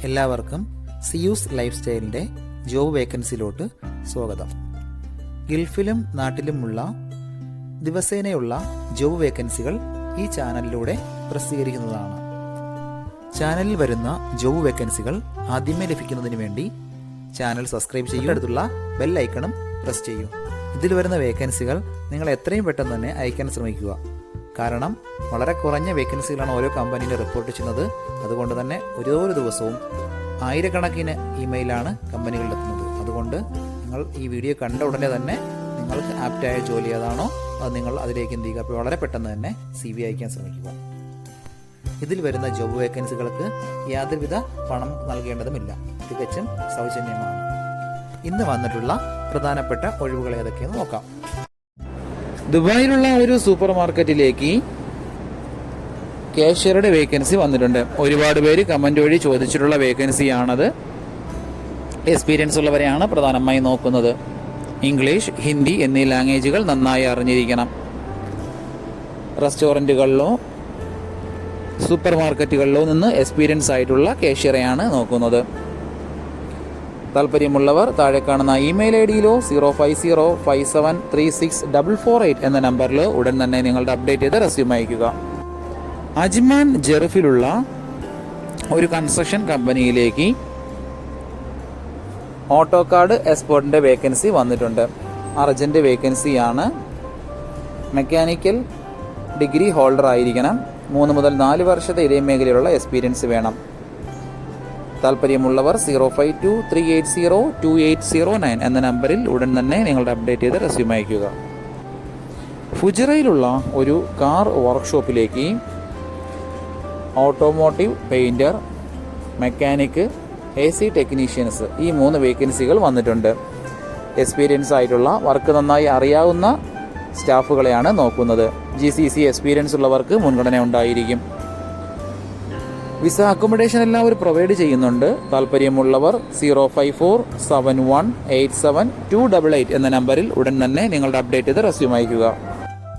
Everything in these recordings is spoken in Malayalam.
എല്ലാവർക്കും സിയൂസ് ലൈഫ് സ്റ്റൈലിൻ്റെ ജോബ് വേക്കൻസിയിലോട്ട് സ്വാഗതം. ഗൾഫിലും നാട്ടിലുമുള്ള ദിവസേനയുള്ള ജോബ് വേക്കൻസികൾ ഈ ചാനലിലൂടെ പ്രസിദ്ധീകരിക്കുന്നതാണ്. ചാനലിൽ വരുന്ന ജോബ് വേക്കൻസികൾ ആദ്യമേ ലഭിക്കുന്നതിന് വേണ്ടി ചാനൽ സബ്സ്ക്രൈബ് ചെയ്യുക, അടുത്തുള്ള ബെൽ ഐക്കണും പ്രസ് ചെയ്യൂ. ഇതിൽ വരുന്ന വേക്കൻസികൾ നിങ്ങൾ എത്രയും പെട്ടെന്ന് തന്നെ അയക്കാൻ ശ്രമിക്കുക. കാരണം വളരെ കുറഞ്ഞ വേക്കൻസികളാണ് ഓരോ കമ്പനിയിൽ റിപ്പോർട്ട് ചെയ്യുന്നത്. അതുകൊണ്ട് തന്നെ ഓരോ ദിവസവും ആയിരക്കണക്കിന് ഇമെയിലാണ് കമ്പനികളിലെത്തുന്നത്. അതുകൊണ്ട് നിങ്ങൾ ഈ വീഡിയോ കണ്ട ഉടനെ തന്നെ നിങ്ങൾക്ക് ആപ്റ്റായ ജോലി ഏതാണോ അത് നിങ്ങൾ അതിലേക്ക് എന്ത് ചെയ്യുക, അപ്പോൾ വളരെ പെട്ടെന്ന് തന്നെ CV അയക്കാൻ ശ്രമിക്കുക. ഇതിൽ വരുന്ന ജോബ് വേക്കൻസികൾക്ക് യാതൊരുവിധ പണം നൽകേണ്ടതുമില്ല, തികച്ചും സൗജന്യമാണ്. ഇന്ന് വന്നിട്ടുള്ള പ്രധാനപ്പെട്ട ഒഴിവുകൾ ഏതൊക്കെയെന്ന് നോക്കാം. ദുബായിലുള്ള ഒരു സൂപ്പർ മാർക്കറ്റിലേക്ക് കാഷ്യറുടെ വേക്കൻസി വന്നിട്ടുണ്ട്. ഒരുപാട് പേര് കമന്റ് വഴി ചോദിച്ചിട്ടുള്ള വേക്കൻസിയാണത്. എക്സ്പീരിയൻസ് ഉള്ളവരെയാണ് പ്രധാനമായും നോക്കുന്നത്. ഇംഗ്ലീഷ്, ഹിന്ദി എന്നീ ലാംഗ്വേജുകൾ നന്നായി അറിഞ്ഞിരിക്കണം. റെസ്റ്റോറൻറ്റുകളിലോ സൂപ്പർ മാർക്കറ്റുകളിലോ നിന്ന് എക്സ്പീരിയൻസ് ആയിട്ടുള്ള കാഷ്യറെയാണ് നോക്കുന്നത്. താല്പര്യമുള്ളവർ താഴെ കാണുന്ന ഇമെയിൽ ID-യിലോ 0505736448 എന്ന നമ്പറിൽ ഉടൻ തന്നെ നിങ്ങളുടെ അപ്ഡേറ്റ് ചെയ്ത് റെസ്യൂം അയക്കുക. അജ്മാൻ ജെറിഫിലുള്ള ഒരു കൺസ്ട്രക്ഷൻ കമ്പനിയിലേക്ക് ഓട്ടോകാഡ് എക്സ്പേർട്ടിൻ്റെ വേക്കൻസി വന്നിട്ടുണ്ട്. അർജന്റ് വേക്കൻസിയാണ്. മെക്കാനിക്കൽ ഡിഗ്രി ഹോൾഡർ ആയിരിക്കണം. 3 മുതൽ 4 വർഷത്തെ ഇതേ മേഖലയിലുള്ള എക്സ്പീരിയൻസ് വേണം. താല്പര്യമുള്ളവർ 0523802809 എന്ന നമ്പറിൽ ഉടൻ തന്നെ നിങ്ങളുടെ അപ്ഡേറ്റ് ചെയ്ത് റെസ്യൂം അയക്കുക. ഫുജിറയിലുള്ള ഒരു കാർ വർക്ക്ഷോപ്പിലേക്ക് automotive painter, mechanic, AC technicians ഈ 3 വേക്കൻസികൾ വന്നിട്ടുണ്ട്. എക്സ്പീരിയൻസ് ആയിട്ടുള്ള വർക്ക് നന്നായി അറിയാവുന്ന സ്റ്റാഫുകളെയാണ് നോക്കുന്നത്. GCC എക്സ്പീരിയൻസ് ഉള്ളവർക്ക് മുൻഗണന ഉണ്ടായിരിക്കും. വിസ അക്കോമഡേഷൻ എല്ലാം അവർ പ്രൊവൈഡ് ചെയ്യുന്നുണ്ട്. താല്പര്യമുള്ളവർ 0547187288 എന്ന നമ്പറിൽ ഉടൻ തന്നെ നിങ്ങളുടെ അപ്ഡേറ്റ് ചെയ്ത് റെസ്യൂം അയക്കുക.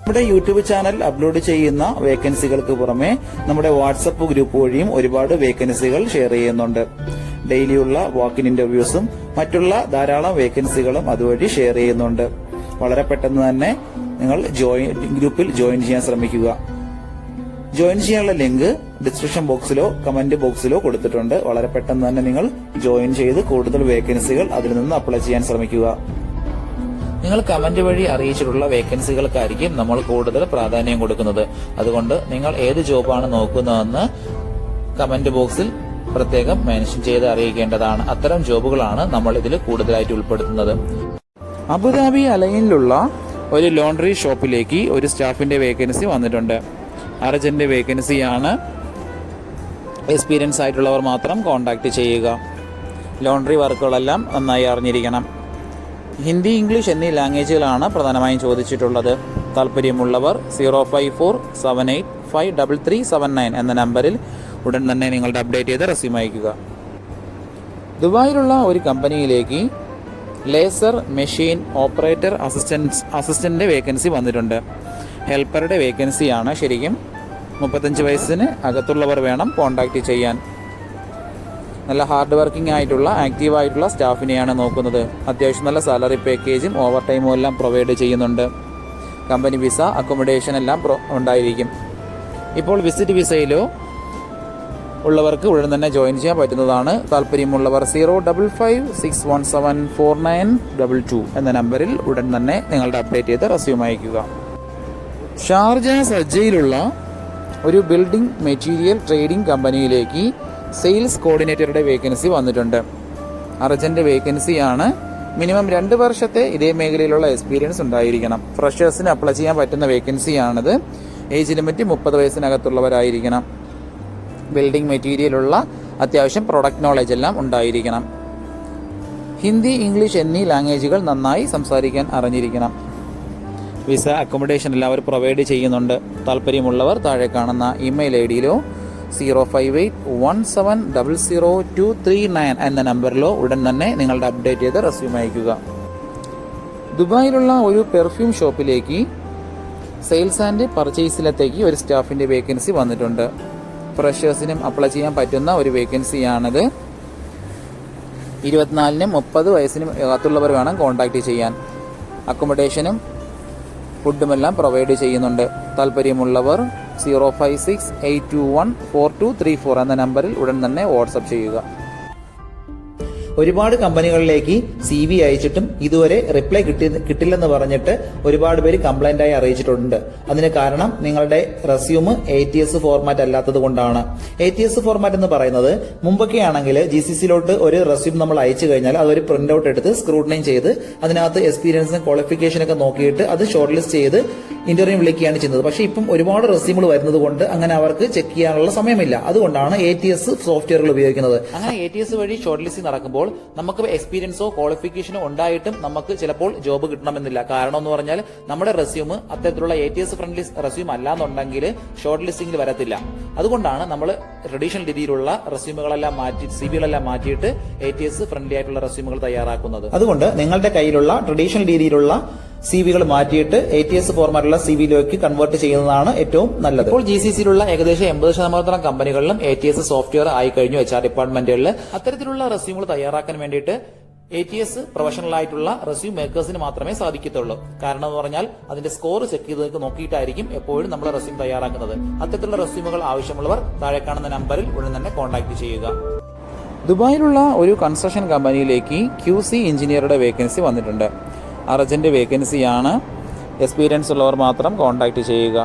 നമ്മുടെ യൂട്യൂബ് ചാനൽ അപ്ലോഡ് ചെയ്യുന്ന വേക്കൻസികൾക്ക് പുറമെ നമ്മുടെ വാട്സപ്പ് ഗ്രൂപ്പ് വഴിയും ഒരുപാട് വേക്കൻസികൾ ഷെയർ ചെയ്യുന്നുണ്ട്. ഡെയിലിയുള്ള വാക്കിൻ ഇന്റർവ്യൂസും മറ്റുള്ള ധാരാളം വേക്കൻസികളും അതുവഴി ഷെയർ ചെയ്യുന്നുണ്ട്. വളരെ പെട്ടെന്ന് തന്നെ നിങ്ങൾ ഗ്രൂപ്പിൽ ജോയിൻ ചെയ്യാൻ ശ്രമിക്കുക. ജോയിൻ ചെയ്യാനുള്ള ലിങ്ക് ഡിസ്ക്രിപ്ഷൻ ബോക്സിലോ കമന്റ് ബോക്സിലോ കൊടുത്തിട്ടുണ്ട്. വളരെ പെട്ടെന്ന് തന്നെ നിങ്ങൾ ജോയിൻ ചെയ്ത് കൂടുതൽ വേക്കൻസികൾ അതിൽ നിന്ന് അപ്ലൈ ചെയ്യാൻ ശ്രമിക്കുക. നിങ്ങൾ കമന്റ് വഴി അറിയിച്ചിട്ടുള്ള വേക്കൻസികൾക്കായിരിക്കും നമ്മൾ കൂടുതൽ പ്രാധാന്യം കൊടുക്കുന്നത്. അതുകൊണ്ട് നിങ്ങൾ ഏത് ജോബാണ് നോക്കുന്നതെന്ന് കമന്റ് ബോക്സിൽ പ്രത്യേകം മെൻഷൻ ചെയ്ത് അറിയിക്കേണ്ടതാണ്. അത്തരം ജോബുകളാണ് നമ്മൾ ഇതിൽ കൂടുതലായിട്ട് ഉൾപ്പെടുത്തുന്നത്. അബുദാബി അലൈനിലുള്ള ഒരു ലോണ്ടറി ഷോപ്പിലേക്ക് ഒരു സ്റ്റാഫിന്റെ വേക്കൻസി വന്നിട്ടുണ്ട്. അർജന്റ് വേക്കൻസിയാണ്. എക്സ്പീരിയൻസ് ആയിട്ടുള്ളവർ മാത്രം കോൺടാക്ട് ചെയ്യുക. ലോണ്ടറി വർക്കുകളെല്ലാം നന്നായി അറിഞ്ഞിരിക്കണം. ഹിന്ദി, ഇംഗ്ലീഷ് എന്നീ ലാംഗ്വേജുകളാണ് പ്രധാനമായും ചോദിച്ചിട്ടുള്ളത്. താല്പര്യമുള്ളവർ 0547853379 എന്ന നമ്പറിൽ ഉടൻ തന്നെ നിങ്ങളുടെ അപ്ഡേറ്റ് ചെയ്ത് റെസ്യൂം അയക്കുക. ദുബായിലുള്ള ഒരു കമ്പനിയിലേക്ക് laser machine operator assistant vacancy വന്നിട്ടുണ്ട്. ഹെൽപ്പറുടെ വേക്കൻസിയാണ്. ശരിക്കും 35 വയസ്സിന് അകത്തുള്ളവർ വേണം കോൺടാക്ട് ചെയ്യാൻ. നല്ല ഹാർഡ് വർക്കിംഗ് ആയിട്ടുള്ള ആക്റ്റീവായിട്ടുള്ള സ്റ്റാഫിനെയാണ് നോക്കുന്നത്. അത്യാവശ്യം നല്ല സാലറി പാക്കേജും ഓവർ ടൈമും എല്ലാം പ്രൊവൈഡ് ചെയ്യുന്നുണ്ട്. കമ്പനി വിസ അക്കോമഡേഷൻ എല്ലാം ഉണ്ടായിരിക്കും. ഇപ്പോൾ വിസിറ്റ് വിസയിലോ ഉള്ളവർക്ക് ഉടൻ തന്നെ ജോയിൻ ചെയ്യാൻ പറ്റുന്നതാണ്. താല്പര്യമുള്ളവർ 0556174922 എന്ന നമ്പറിൽ ഉടൻ തന്നെ നിങ്ങളുടെ അപ്ഡേറ്റ് ചെയ്ത് റെസ്യൂം അയക്കുക. ഷാർജ സജ്ജയിലുള്ള ഒരു ബിൽഡിംഗ് മെറ്റീരിയൽ ട്രേഡിംഗ് കമ്പനിയിലേക്ക് സെയിൽസ് കോർഡിനേറ്ററുടെ വേക്കൻസി വന്നിട്ടുണ്ട്. അർജന്റ് വേക്കൻസിയാണ്. മിനിമം 2 വർഷത്തെ ഇതേ മേഖലയിലുള്ള എക്സ്പീരിയൻസ് ഉണ്ടായിരിക്കണം. ഫ്രഷേഴ്സിന് അപ്ലൈ ചെയ്യാൻ പറ്റുന്ന വേക്കൻസിയാണിത്. ഏജ് ലിമിറ്റ് 30 വയസ്സിനകത്തുള്ളവരായിരിക്കണം. ബിൽഡിംഗ് മെറ്റീരിയലുള്ള അത്യാവശ്യം പ്രൊഡക്റ്റ് നോളജ് എല്ലാം ഉണ്ടായിരിക്കണം. ഹിന്ദി, ഇംഗ്ലീഷ് എന്നീ ലാംഗ്വേജുകൾ നന്നായി സംസാരിക്കാൻ അറിഞ്ഞിരിക്കണം. വിസ അക്കോമഡേഷൻ എല്ലാവരും പ്രൊവൈഡ് ചെയ്യുന്നുണ്ട്. താല്പര്യമുള്ളവർ താഴെ കാണുന്ന ഇമെയിൽ ID-യിലോ 0581700239 എന്ന നമ്പറിലോ ഉടൻ തന്നെ നിങ്ങളുടെ അപ്ഡേറ്റ് ചെയ്ത് റെസ്യൂം അയക്കുക. ദുബായിലുള്ള ഒരു പെർഫ്യൂം ഷോപ്പിലേക്ക് സെയിൽസ് ആൻഡ് പർച്ചേസിലത്തേക്ക് ഒരു സ്റ്റാഫിന്റെ വേക്കൻസി വന്നിട്ടുണ്ട്. ഫ്രഷേഴ്സിനും അപ്ലൈ ചെയ്യാൻ പറ്റുന്ന ഒരു വേക്കൻസിയാണിത്. 24-നും 30 വയസ്സിനും അകത്തുള്ളവർ വേണം കോൺടാക്ട് ചെയ്യാൻ. അക്കോമഡേഷനും ഫുഡുമെല്ലാം പ്രൊവൈഡ് ചെയ്യുന്നുണ്ട്. താല്പര്യമുള്ളവർ 056-821-4234 എന്ന നമ്പറിൽ ഉടൻ തന്നെ വാട്സപ്പ് ചെയ്യുക. ഒരുപാട് കമ്പനികളിലേക്ക് CV അയച്ചിട്ടും ഇതുവരെ റിപ്ലൈ കിട്ടില്ലെന്ന് പറഞ്ഞിട്ട് ഒരുപാട് പേര് കംപ്ലൈന്റ് ആയി അറിയിച്ചിട്ടുണ്ട്. അതിന് കാരണം നിങ്ങളുടെ റെസ്യൂം ATS ഫോർമാറ്റ് അല്ലാത്തത് കൊണ്ടാണ്. ATS ഫോർമാറ്റ് എന്ന് പറയുന്നത് മുമ്പൊക്കെ ആണെങ്കിൽ GCCയിലോട്ട് ഒരു റെസ്യൂം നമ്മൾ അയച്ചു കഴിഞ്ഞാൽ അതൊരു പ്രിന്റ് ഔട്ട് എടുത്ത് സ്ക്രൂട്ടനൈ ചെയ്ത് അതിനകത്ത് എക്സ്പീരിയൻസും ക്വാളിഫിക്കേഷനൊക്കെ നോക്കിയിട്ട് അത് ഷോർട്ട് ലിസ്റ്റ് ചെയ്ത് ഇന്റർവ്യൂ വിളിക്കുകയാണ് ചെയ്യുന്നത്. പക്ഷേ ഇപ്പം ഒരുപാട് റെസ്യൂമുകൾ വരുന്നത് കൊണ്ട് അങ്ങനെ അവർക്ക് ചെക്ക് ചെയ്യാനുള്ള സമയമില്ല. അതുകൊണ്ടാണ് ATS സോഫ്റ്റ്വെയറുകൾ ഉപയോഗിക്കുന്നത്. അങ്ങനെ ATS വഴി ഷോർട്ട് ലിസ്റ്റിംഗ് നടക്കുമ്പോൾ നമുക്ക് എക്സ്പീരിയൻസോ ക്വാളിഫിക്കേഷനോ ഉണ്ടായിട്ടും നമുക്ക് ചിലപ്പോൾ ജോബ് കിട്ടണമെന്നില്ല. കാരണം എന്ന് പറഞ്ഞാൽ നമ്മുടെ റെസ്യൂം അത്തരത്തിലുള്ള ATS ഫ്രണ്ട്ലി റെസ്യൂം അല്ലാന്നുണ്ടെങ്കിൽ ഷോർട്ട് ലിസ്റ്റിംഗിൽ വരത്തില്ല. അതുകൊണ്ടാണ് നമ്മൾ ട്രഡീഷണൽ രീതിയിലുള്ള റെസ്യൂമുകളെല്ലാം മാറ്റി CVകളെല്ലാം മാറ്റിയിട്ട് ATS ഫ്രണ്ട്ലി ആയിട്ടുള്ള റെസ്യൂമുകൾ തയ്യാറാക്കുന്നത്. അതുകൊണ്ട് നിങ്ങളുടെ കയ്യിലുള്ള ട്രഡീഷണൽ രീതിയിലുള്ള CVകൾ മാറ്റിയിട്ട് ATS ഫോർമാറ്റുള്ള CVയിലേക്ക് കൺവേർട്ട് ചെയ്യുന്നതാണ് ഏറ്റവും നല്ലത്. ഇപ്പോൾ GCCയിലുള്ള ഏകദേശം 80% കമ്പനികളിലും ATS സോഫ്റ്റ്വെയർ ആയി കഴിഞ്ഞു. HR ഡിപ്പാർട്ട്മെന്റുകളിൽ അത്തരത്തിലുള്ള റെസ്യൂമുകൾ തയ്യാറാക്കാൻ വേണ്ടിയിട്ട് ATS പ്രൊഫഷണൽ ആയിട്ടുള്ള റെസ്യൂം മേക്കേഴ്സിന് മാത്രമേ സാധിക്കത്തുള്ളൂ. കാരണം എന്ന് പറഞ്ഞാൽ അതിന്റെ സ്കോർ ചെക്ക് ചെയ്ത് നോക്കിയിട്ടായിരിക്കും എപ്പോഴും നമ്മൾ റെസ്യൂം തയ്യാറാക്കുന്നത്. അത്തരത്തിലുള്ള റെസ്യൂമുകൾ ആവശ്യമുള്ളവർ താഴെ കാണുന്ന നമ്പറിൽ ഉടൻ തന്നെ കോൺടാക്ട് ചെയ്യുക. ദുബായിലുള്ള ഒരു കൺസ്ട്രക്ഷൻ കമ്പനിയിലേക്ക് QC എഞ്ചിനീയറുടെ വേക്കൻസി വന്നിട്ടുണ്ട്. അർജന്റ് വേക്കൻസിയാണ്. എക്സ്പീരിയൻസ് ഉള്ളവർ മാത്രം കോൺടാക്ട് ചെയ്യുക.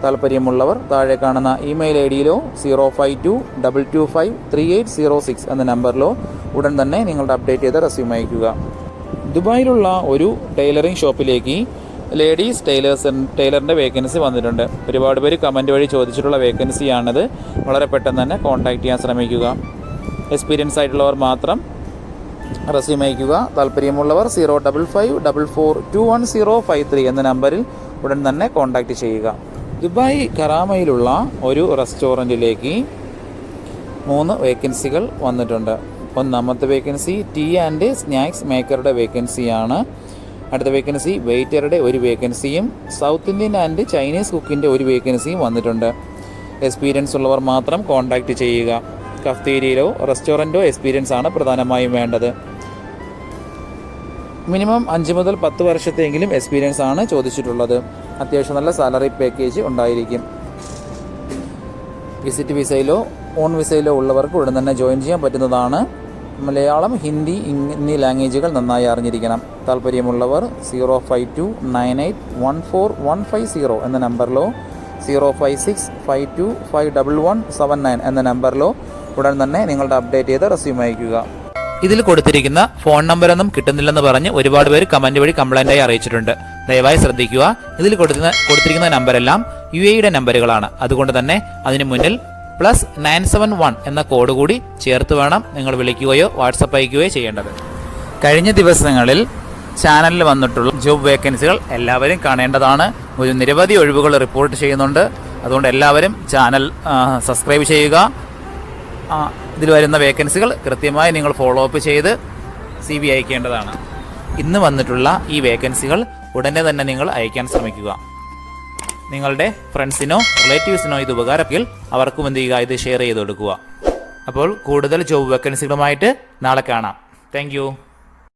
താല്പര്യമുള്ളവർ താഴെ കാണുന്ന ഇമെയിൽ IDയിലോ 052253806 എന്ന നമ്പറിലോ ഉടൻ തന്നെ നിങ്ങളുടെ അപ്ഡേറ്റ് ചെയ്ത റെസ്യൂം അയക്കുക. ദുബായിലുള്ള ഒരു ടൈലറിംഗ് ഷോപ്പിലേക്ക് ലേഡീസ് ടൈലറിൻ്റെ വേക്കൻസി വന്നിട്ടുണ്ട്. ഒരുപാട് പേര് കമൻറ്റ് വഴി ചോദിച്ചിട്ടുള്ള വേക്കൻസിയാണിത്. വളരെ പെട്ടെന്ന് തന്നെ കോൺടാക്ട് ചെയ്യാൻ ശ്രമിക്കുക. എക്സ്പീരിയൻസ് ആയിട്ടുള്ളവർ മാത്രം റെസ്യൂം അയക്കുക. താല്പര്യമുള്ളവർ 05544211053 എന്ന നമ്പറിൽ ഉടൻ തന്നെ കോൺടാക്ട് ചെയ്യുക. ദുബായ് കറാമയിലുള്ള ഒരു റെസ്റ്റോറൻറ്റിലേക്ക് 3 വേക്കൻസികൾ വന്നിട്ടുണ്ട്. ഒന്നാമത്തെ വേക്കൻസി ടീ ആൻഡ് സ്നാക്സ് മേക്കറുടെ വേക്കൻസിയാണ്. അടുത്ത വേക്കൻസി വെയിറ്ററുടെ ഒരു വേക്കൻസിയും സൗത്ത് ഇന്ത്യൻ ആൻഡ് ചൈനീസ് കുക്കിൻ്റെ ഒരു വേക്കൻസിയും വന്നിട്ടുണ്ട്. എക്സ്പീരിയൻസ് ഉള്ളവർ മാത്രം കോൺടാക്ട് ചെയ്യുക. കഫ്തീരിയയിലോ റെസ്റ്റോറൻറ്റോ എക്സ്പീരിയൻസ് ആണ് പ്രധാനമായും വേണ്ടത്. മിനിമം 5 മുതൽ 10 വർഷത്തെങ്കിലും എക്സ്പീരിയൻസ് ആണ് ചോദിച്ചിട്ടുള്ളത്. അത്യാവശ്യം നല്ല സാലറി പാക്കേജ് ഉണ്ടായിരിക്കും. വിസിറ്റ് വിസയിലോ ഓൺ വിസയിലോ ഉള്ളവർക്ക് ഉടൻ തന്നെ ജോയിൻ ചെയ്യാൻ പറ്റുന്നതാണ്. മലയാളം, ഹിന്ദി എന്നീ ലാംഗ്വേജുകൾ നന്നായി അറിഞ്ഞിരിക്കണം. താല്പര്യമുള്ളവർ 05298141150 എന്ന നമ്പറിലോ 05652511179 എന്ന നമ്പറിലോ ഉടൻ തന്നെ നിങ്ങളുടെ അപ്ഡേറ്റ് ചെയ്ത് റെസ്യൂം അയക്കുക. ഇതിൽ കൊടുത്തിരിക്കുന്ന ഫോൺ നമ്പറൊന്നും കിട്ടുന്നില്ലെന്ന് പറഞ്ഞ് ഒരുപാട് പേര് കമന്റ് വഴി കംപ്ലൈന്റായി അറിയിച്ചിട്ടുണ്ട്. ദയവായി ശ്രദ്ധിക്കുക. ഇതിൽ കൊടുത്തിരിക്കുന്ന നമ്പരെല്ലാം UAEയുടെ നമ്പറുകളാണ്. അതുകൊണ്ട് തന്നെ അതിന് മുന്നിൽ +971 എന്ന കോഡ് കൂടി ചേർത്ത് വേണം നിങ്ങൾ വിളിക്കുകയോ വാട്സപ്പ് അയക്കുകയോ ചെയ്യേണ്ടത്. കഴിഞ്ഞ ദിവസങ്ങളിൽ ചാനലിൽ വന്നിട്ടുള്ള ജോബ് വേക്കൻസികൾ എല്ലാവരും കാണേണ്ടതാണ്. ഒരു നിരവധി ഒഴിവുകൾ റിപ്പോർട്ട് ചെയ്യുന്നുണ്ട്. അതുകൊണ്ട് എല്ലാവരും ചാനൽ സബ്സ്ക്രൈബ് ചെയ്യുക. ഇതിൽ വരുന്ന വേക്കൻസികൾ കൃത്യമായി നിങ്ങൾ ഫോളോ അപ്പ് ചെയ്ത് CV അയക്കേണ്ടതാണ്. ഇന്ന് വന്നിട്ടുള്ള ഈ വേക്കൻസികൾ ഉടനെ തന്നെ നിങ്ങൾ അയക്കാൻ ശ്രമിക്കുക. നിങ്ങളുടെ ഫ്രണ്ട്സിനോ റിലേറ്റീവ്സിനോ ഇത് ഉപകാരമെങ്കിൽ അവർക്കും എന്ത് ചെയ്യുക, ഇത് ഷെയർ ചെയ്ത് കൊടുക്കുക. അപ്പോൾ കൂടുതൽ ജോബ് വേക്കൻസികളുമായിട്ട് നാളെ കാണാം. താങ്ക്